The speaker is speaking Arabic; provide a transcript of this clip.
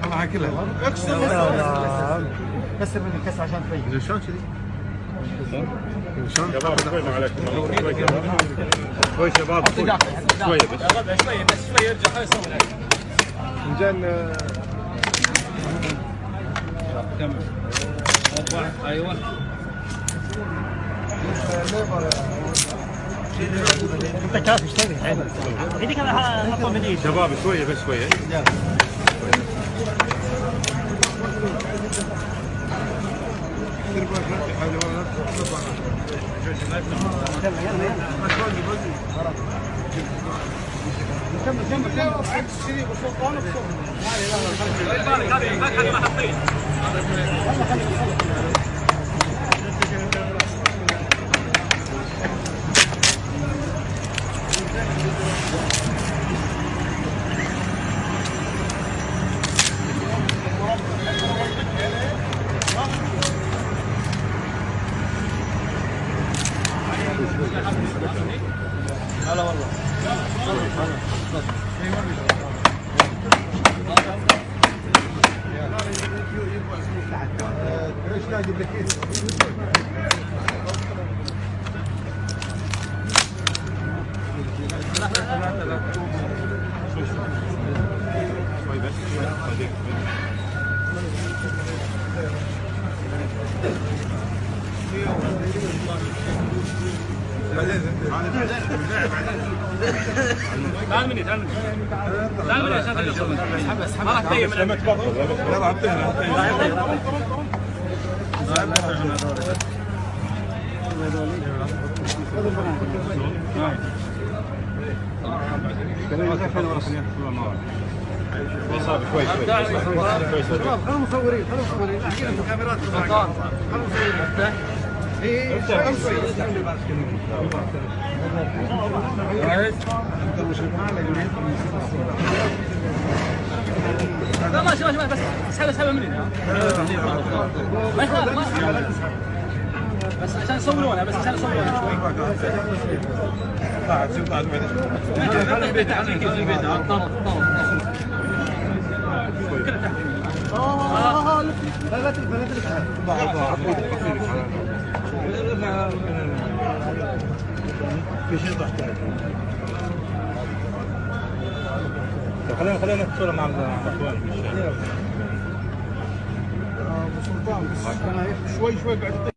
الله كلها اكسر كسر من الكاس عشان تبين شلون كذي شلون شباب شوي ما عليكم شوي شباب شوي بس شوي يرجع خلينا نسوي لك انزين كمل ايوه انت كافي اشتغل ايديك حطه من ايدي شباب شويه بس شويه هلا والله ايش لا اجيب لك شوي بس تعال مني تعال مني تعال مني عشان تقصر بس ما راح تطيب من يلا عطينا شوي خلوا مصورين احكي لهم الكاميرات خلوا مصورين ايه لا ماشي بس اسحبها مني ما يخالف بس عشان يصورونها بس عشان يصورونها شوي خلي البيت خلينا نتصور مع الاخوان ابو سلطان بس شوي بعد